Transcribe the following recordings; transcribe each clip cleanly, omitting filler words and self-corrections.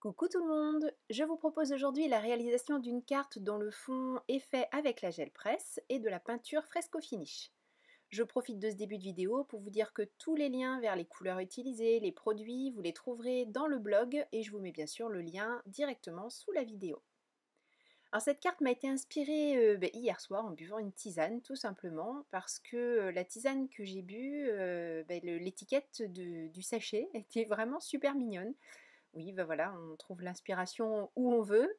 Coucou tout le monde! Je vous propose aujourd'hui la réalisation d'une carte dont le fond est fait avec la gel presse et de la peinture fresco finish. Je profite de ce début de vidéo pour vous dire que tous les liens vers les couleurs utilisées, les produits, vous les trouverez dans le blog et je vous mets bien sûr le lien directement sous la vidéo. Alors cette carte m'a été inspirée hier soir en buvant une tisane tout simplement parce que la tisane que j'ai bu, l'étiquette du sachet était vraiment super mignonne. Oui, bah, voilà, on trouve l'inspiration où on veut.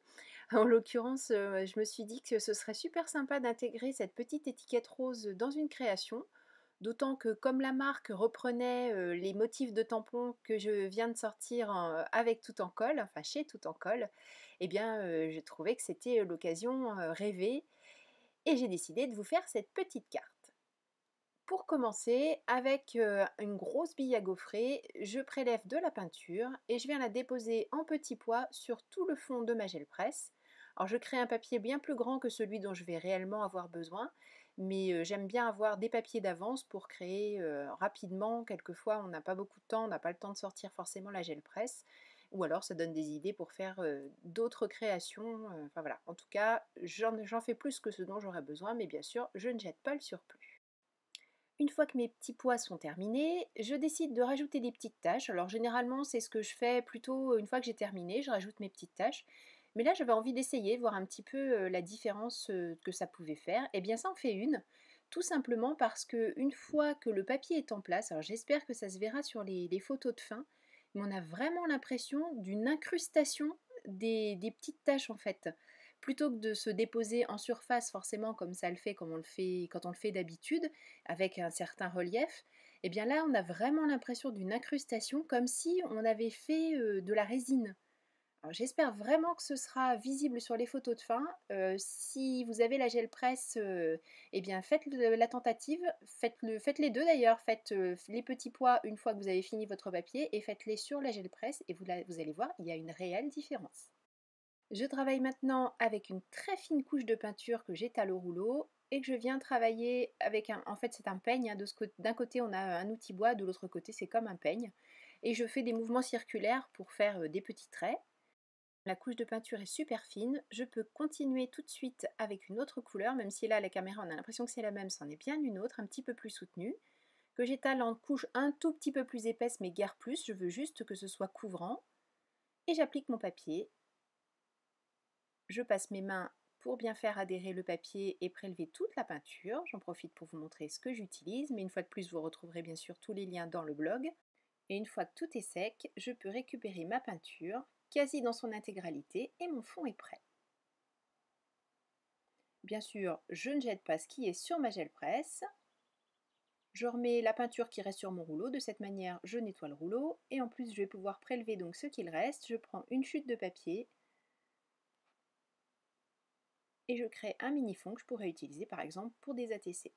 En l'occurrence, je me suis dit que ce serait super sympa d'intégrer cette petite étiquette rose dans une création, d'autant que comme la marque reprenait, les motifs de tampons que je viens de sortir avec Tout en Colle, enfin chez Tout en Colle, eh bien, j'ai trouvé que c'était l'occasion rêvée et j'ai décidé de vous faire cette petite carte. Pour commencer, avec une grosse bille à gaufrer, je prélève de la peinture et je viens la déposer en petits pois sur tout le fond de ma gel presse. Alors je crée un papier bien plus grand que celui dont je vais réellement avoir besoin, mais j'aime bien avoir des papiers d'avance pour créer rapidement. Quelquefois on n'a pas beaucoup de temps, on n'a pas le temps de sortir forcément la gel presse, ou alors ça donne des idées pour faire d'autres créations. Enfin voilà, en tout cas j'en fais plus que ce dont j'aurais besoin, mais bien sûr je ne jette pas le surplus. Une fois que mes petits pois sont terminés, je décide de rajouter des petites taches. Alors généralement c'est ce que je fais plutôt une fois que j'ai terminé, je rajoute mes petites taches. Mais là j'avais envie d'essayer, voir un petit peu la différence que ça pouvait faire. Et bien ça en fait une, tout simplement parce que une fois que le papier est en place, alors j'espère que ça se verra sur les photos de fin, mais on a vraiment l'impression d'une incrustation des petites taches en fait. Plutôt que de se déposer en surface forcément comme ça le fait, comme on le fait quand on le fait d'habitude, avec un certain relief, et bien là on a vraiment l'impression d'une incrustation comme si on avait fait de la résine. Alors j'espère vraiment que ce sera visible sur les photos de fin. Si vous avez la gel presse, eh bien faites la tentative, faites les deux d'ailleurs, faites les petits pois une fois que vous avez fini votre papier et faites-les sur la gel presse et vous allez voir, il y a une réelle différence. Je travaille maintenant avec une très fine couche de peinture que j'étale au rouleau et que je viens travailler avec un... En fait c'est un peigne, hein, d'un côté on a un outil bois, de l'autre côté c'est comme un peigne. Et je fais des mouvements circulaires pour faire des petits traits. La couche de peinture est super fine, je peux continuer tout de suite avec une autre couleur, même si là à la caméra on a l'impression que c'est la même, c'en est bien une autre, un petit peu plus soutenue, que j'étale en couche un tout petit peu plus épaisse mais guère plus, je veux juste que ce soit couvrant. Et j'applique mon papier. Je passe mes mains pour bien faire adhérer le papier et prélever toute la peinture. J'en profite pour vous montrer ce que j'utilise, mais une fois de plus, vous retrouverez bien sûr tous les liens dans le blog. Et une fois que tout est sec, je peux récupérer ma peinture, quasi dans son intégralité, et mon fond est prêt. Bien sûr, je ne jette pas ce qui est sur ma gel presse. Je remets la peinture qui reste sur mon rouleau, de cette manière je nettoie le rouleau, et en plus je vais pouvoir prélever donc ce qu'il reste. Je prends une chute de papier, et je crée un mini fond que je pourrais utiliser par exemple pour des ATC.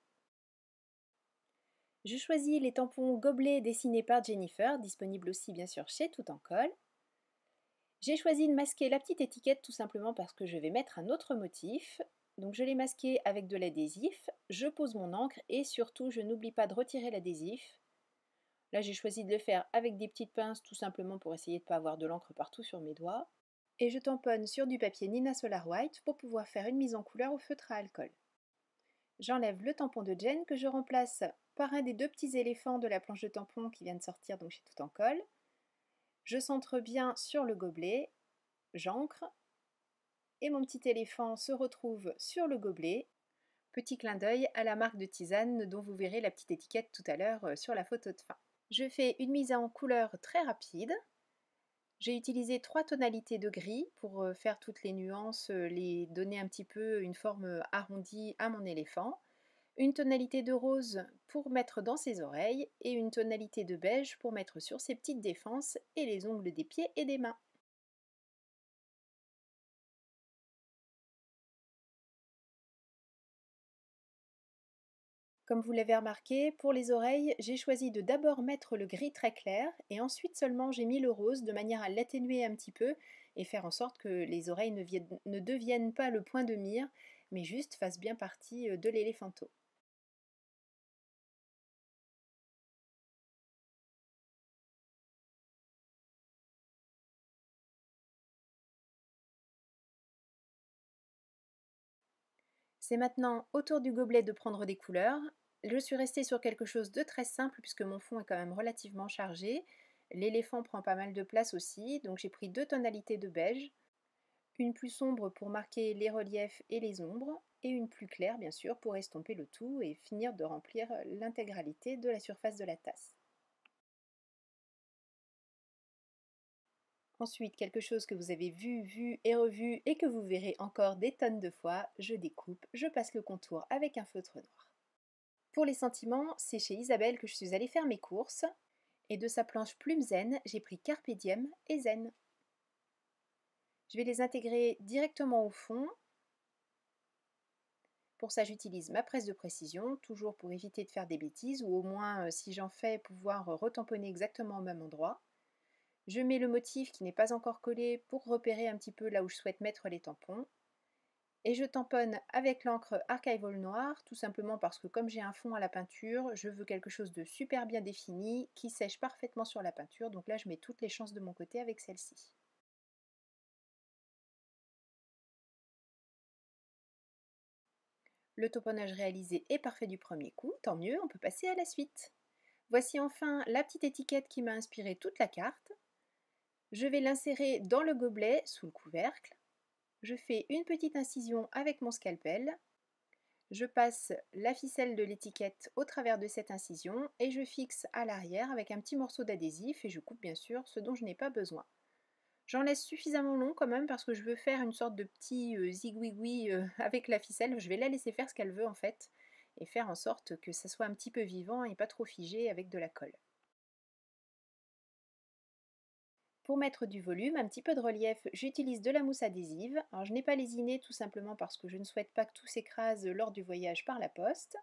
Je choisis les tampons gobelets dessinés par Jennifer, disponibles aussi bien sûr chez Tout en Colle. J'ai choisi de masquer la petite étiquette tout simplement parce que je vais mettre un autre motif. Donc je l'ai masqué avec de l'adhésif, je pose mon encre et surtout je n'oublie pas de retirer l'adhésif. Là j'ai choisi de le faire avec des petites pinces tout simplement pour essayer de ne pas avoir de l'encre partout sur mes doigts. Et je tamponne sur du papier Nina Solar White pour pouvoir faire une mise en couleur au feutre à alcool. J'enlève le tampon de Jen que je remplace par un des deux petits éléphants de la planche de tampon qui vient de sortir donc chez Tout en Colle. Je centre bien sur le gobelet, j'ancre et mon petit éléphant se retrouve sur le gobelet. Petit clin d'œil à la marque de tisane dont vous verrez la petite étiquette tout à l'heure sur la photo de fin. Je fais une mise en couleur très rapide. J'ai utilisé 3 tonalités de gris pour faire toutes les nuances, les donner un petit peu une forme arrondie à mon éléphant. Une tonalité de rose pour mettre dans ses oreilles et une tonalité de beige pour mettre sur ses petites défenses et les ongles des pieds et des mains. Comme vous l'avez remarqué, pour les oreilles, j'ai choisi de d'abord mettre le gris très clair et ensuite seulement j'ai mis le rose de manière à l'atténuer un petit peu et faire en sorte que les oreilles ne deviennent pas le point de mire mais juste fassent bien partie de l'éléphanto. C'est maintenant au tour du gobelet de prendre des couleurs. Je suis restée sur quelque chose de très simple puisque mon fond est quand même relativement chargé. L'éléphant prend pas mal de place aussi, donc j'ai pris deux tonalités de beige. Une plus sombre pour marquer les reliefs et les ombres, et une plus claire bien sûr pour estomper le tout et finir de remplir l'intégralité de la surface de la tasse. Ensuite, quelque chose que vous avez vu et revu et que vous verrez encore des tonnes de fois, je découpe, je passe le contour avec un feutre noir. Pour les sentiments, c'est chez Isabelle que je suis allée faire mes courses, et de sa planche Plume Zen, j'ai pris Carpe Diem et Zen. Je vais les intégrer directement au fond. Pour ça, j'utilise ma presse de précision, toujours pour éviter de faire des bêtises, ou au moins, si j'en fais, pouvoir retamponner exactement au même endroit. Je mets le motif qui n'est pas encore collé pour repérer un petit peu là où je souhaite mettre les tampons. Et je tamponne avec l'encre Archival Noir, tout simplement parce que comme j'ai un fond à la peinture, je veux quelque chose de super bien défini, qui sèche parfaitement sur la peinture, donc là je mets toutes les chances de mon côté avec celle-ci. Le tamponnage réalisé est parfait du premier coup, tant mieux, on peut passer à la suite. Voici enfin la petite étiquette qui m'a inspiré toute la carte. Je vais l'insérer dans le gobelet sous le couvercle. Je fais une petite incision avec mon scalpel. Je passe la ficelle de l'étiquette au travers de cette incision et je fixe à l'arrière avec un petit morceau d'adhésif et je coupe bien sûr ce dont je n'ai pas besoin. J'en laisse suffisamment long quand même parce que je veux faire une sorte de petit zigouigoui avec la ficelle. Je vais la laisser faire ce qu'elle veut en fait et faire en sorte que ça soit un petit peu vivant et pas trop figé avec de la colle. Pour mettre du volume, un petit peu de relief, j'utilise de la mousse adhésive. Alors je n'ai pas lésiné tout simplement parce que je ne souhaite pas que tout s'écrase lors du voyage par la poste.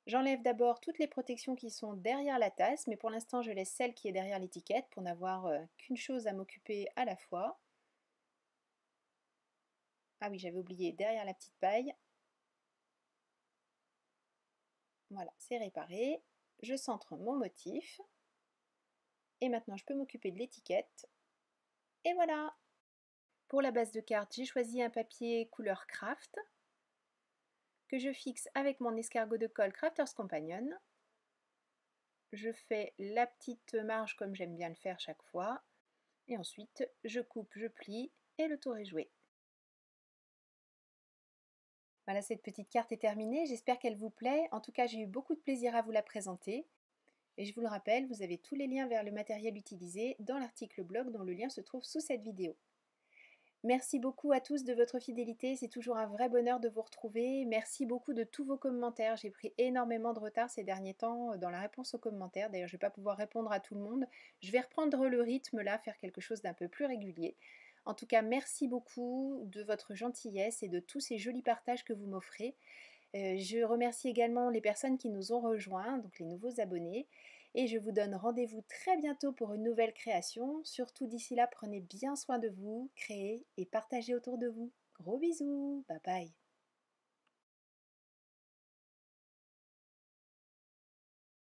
J'enlève d'abord toutes les protections qui sont derrière la tasse, mais pour l'instant je laisse celle qui est derrière l'étiquette pour n'avoir qu'une chose à m'occuper à la fois. Ah oui, j'avais oublié derrière la petite paille. Voilà, c'est réparé. Je centre mon motif. Et maintenant je peux m'occuper de l'étiquette. Et voilà! Pour la base de carte, j'ai choisi un papier couleur craft que je fixe avec mon escargot de colle Crafters Companion. Je fais la petite marge comme j'aime bien le faire chaque fois. Et ensuite, je coupe, je plie et le tour est joué. Voilà, cette petite carte est terminée. J'espère qu'elle vous plaît. En tout cas, j'ai eu beaucoup de plaisir à vous la présenter. Et je vous le rappelle, vous avez tous les liens vers le matériel utilisé dans l'article blog dont le lien se trouve sous cette vidéo. Merci beaucoup à tous de votre fidélité, c'est toujours un vrai bonheur de vous retrouver. Merci beaucoup de tous vos commentaires. J'ai pris énormément de retard ces derniers temps dans la réponse aux commentaires. D'ailleurs, je ne vais pas pouvoir répondre à tout le monde. Je vais reprendre le rythme là, faire quelque chose d'un peu plus régulier. En tout cas, merci beaucoup de votre gentillesse et de tous ces jolis partages que vous m'offrez. Je remercie également les personnes qui nous ont rejoints, donc les nouveaux abonnés. Et je vous donne rendez-vous très bientôt pour une nouvelle création. Surtout d'ici là, prenez bien soin de vous, créez et partagez autour de vous. Gros bisous, bye bye.